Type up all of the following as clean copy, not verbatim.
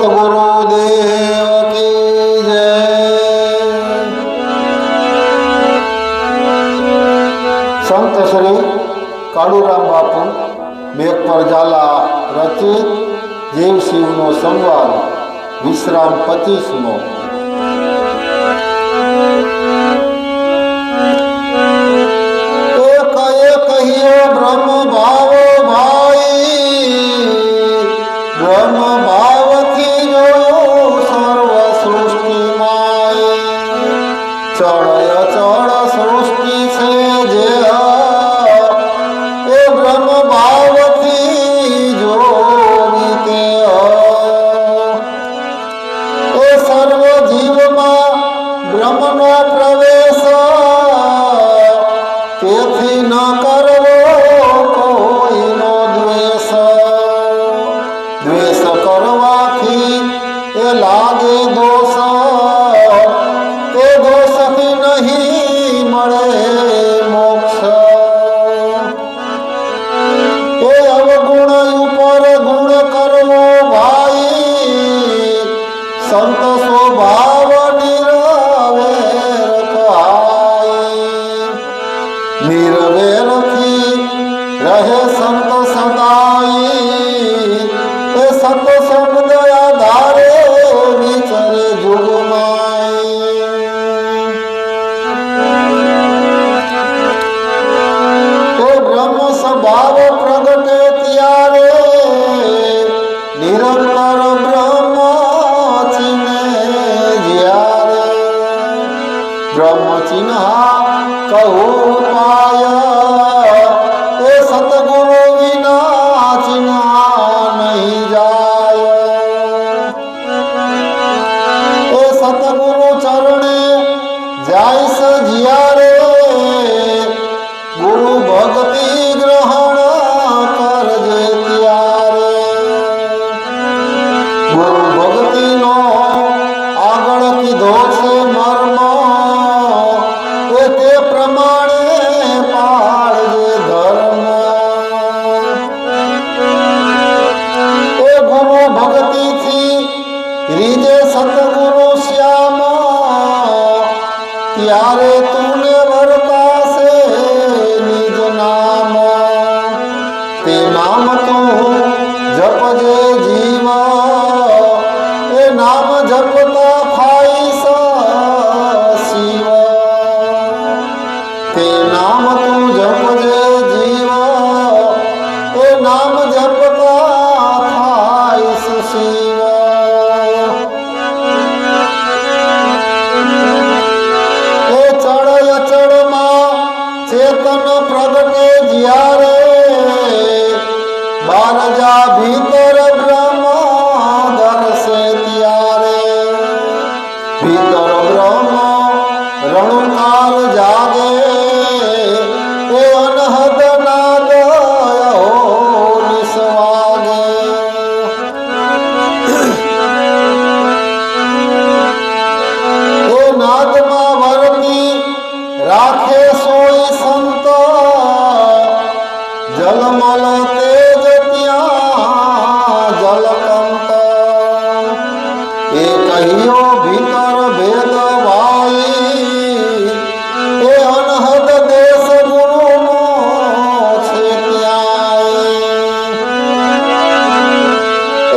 સતગુરુદેવ કી જય. સંત શ્રી કાળુરામ બાપુ મેઘપર ઝાલા રચિત જીવ શિવનો સંવાદ વિશ્રામ 25મો. કહીયો બ્રહ્મ ભાવ ભાઈ, બ્રહ્મ ભાવથી જોયો સર્વ સૃષ્ટિ માય. ચળ અચળ સૃષ્ટિ છે જે એ બ્રહ્મ ભાવથી જોવી તે એ સર્વ જીવમાં બ્રહ્મનો પ્રવેશ, તેથી ન કરવો કોઈનો દ્વેષ. દ્વેષ કરવાથી એ લાગે દોષ, તે દોષથી નહીં મળે મોક્ષ. એ અવગુણ ઉપર ગુણ કરવો ભાઈ, સંત સ્વભાવ નિરવેર કહાય. નિરવેરથી રહે સંત સદાઈ, એ સત શબ્દ આધારે વિચરે જુગમાય. તો બ્રહ્મ સ્વભાવ પ્રગટે ત્યારે નિરંતર બ્રહ્મ ચિહ્ને જ્યારે. બ્રહ્મ ચિહ્ના કહું પાય, એ સતગુરુ વિના ચિહ્ના નહીં જાય. એ સતગુરુ ચરણે જાય સજિયારે, ગુરુ ભક્તિ ગ્રહણ કરજે ત્યારે. ગુરુ ભક્તિનો આગળ કીધો છે મર્મ, તે પ્રમાણે પાળજે ધર્મ. એ ગુરુ ભક્તિથી રીજે સતગુરુ શ્યામ, ત્યારે તુને વર્તાશે નિજ નામ. તે નામ તું જપજે જીવ, એ નામ જપતા થાય શિવ. તે નામ તું જપજે જીવ, એ નામ જપતા થાય શિવ. એ ચડ અચળમાં ચેતન પ્રગટે જ્યારે, બારજા ભીતર બ્રહ્મ દર્શે ત્યારે. ભીતર બ્રહ્મ રણુકાર જાગે, એ અનહદ નાદ નિસ્વાગે. એ નાદમાં વર્તી રાખે સોય સંત, જલમલ તેજ ત્યાં જલકંત. એ કહ્યો ભીતર ભેદ ભાઈ, એ અનહદ દેશ ગુરુનો છે ત્યાં.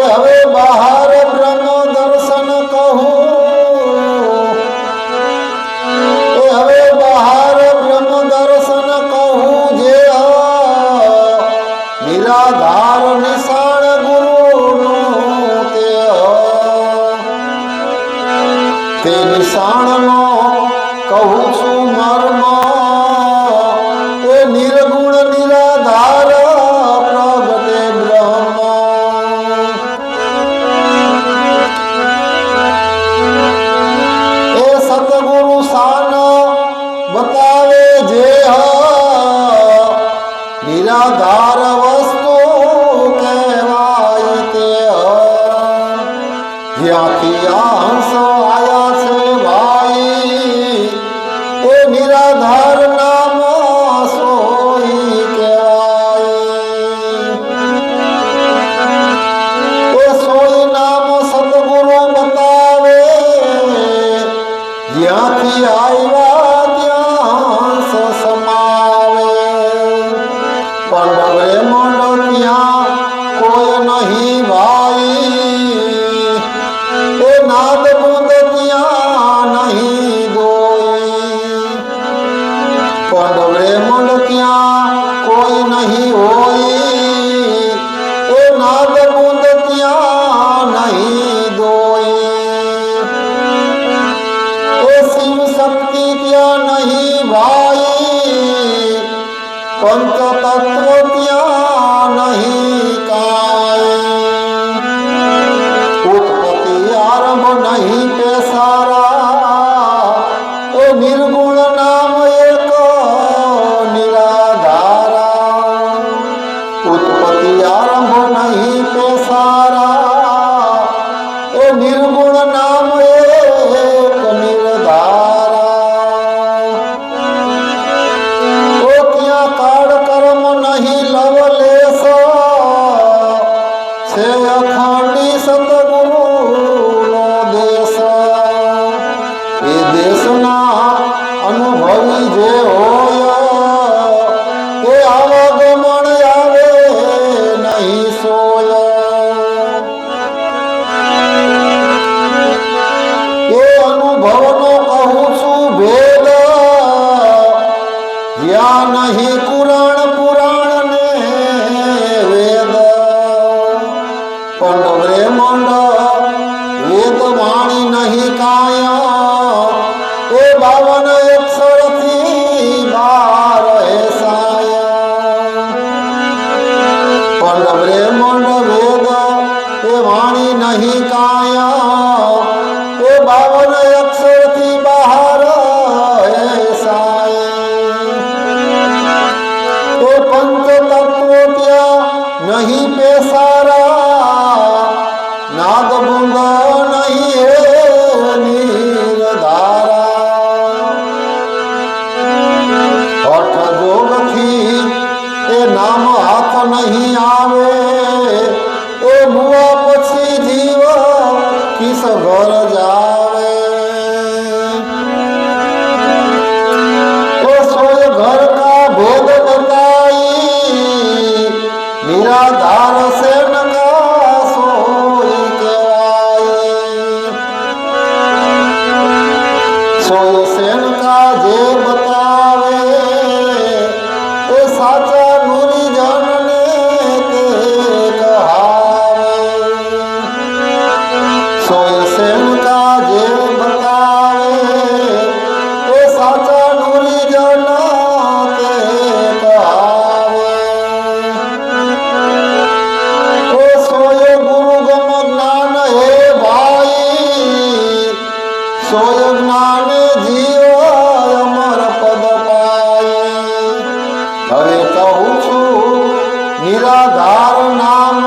એ હવે બહાર બ્રહ્મ દર્શન કહું, એ હવે બહાર બ્રહ્મ દર્શન કહું જે નિરાધાર નિશાળ ગુરુનું તે નિશાળનો કહું છું મર્મ. એ નિર્ગુણ નિરાધાર પ્રગટે બ્રહ્મ. એ સતગુરુ શાન બતાવે જે નિરાધાર વસ્તુ કે ત્યાં કોઈ નહીં ભાઈ, એ નાદ બુંદ ત્યાં નહીં દોઈ, પણ બ્રહ્માંડ ત્યાં કોઈ નહીં હોય, એ નાદ બુંદ ત્યાં નહીં દોઈ, એ શિવ શક્તિ ત્યાં નહીં ભાઈ, પંચ તત્વ ત્યાં નહીં કાંઈ, ઉત્પત્તિ આરંભ નહીં પેસારા, એ નિર્ગુણ નામ એક નિરાધારા, ઉત્પત્તિ આરંભ નહીં પેસારા, એ નિર્ગુણ નામ એક નિર્ધારા, તો ત્યાં કાળ કર્મ નહીં લવલેશ, છે અખંડી સતગુરુનો દેશ, એ દેશના અનુભવી જે હોય, તે આવાગમન આવે નહીં સોય, એ અનુભવનો કહું છું ભેદ, જ્યાં નહીં કુરાણ પુરાણ ને વેદ, પણ બ્રહ્માંડ વેદ વાણી નહીં કાયા, એ 52 અક્ષરથી બાર હે સાયા, પણ બ્રહ્માંડ વેદ એ વાણી નહીં કાયા, એ 52 અક્ષરથી બહાર હે સાયા, એ પંચ તત્વો ત્યાં નહીં પેસારા, નાદ બુંદ નહીં હે નિરધારા, હઠ જોગથી એ નામ હાથ નહીં આવે, એ મુવા પછી જીવ કિસ ઘર જાવે, तो सोय घर का भेद बताई, निराधार से नका सोई कहवाई, सोय सेन का जे बतावे, ए साचा नूरी जन ने ते कहावे, सोय सेन का जे बतावे, ए साचा नूरी जन ते कहावे, ए सोय गुरु गम ज्ञान हे भाई, सोय ज्ञान जीव अमर पद पाए, હવે કહું છું નિરાધાર નામ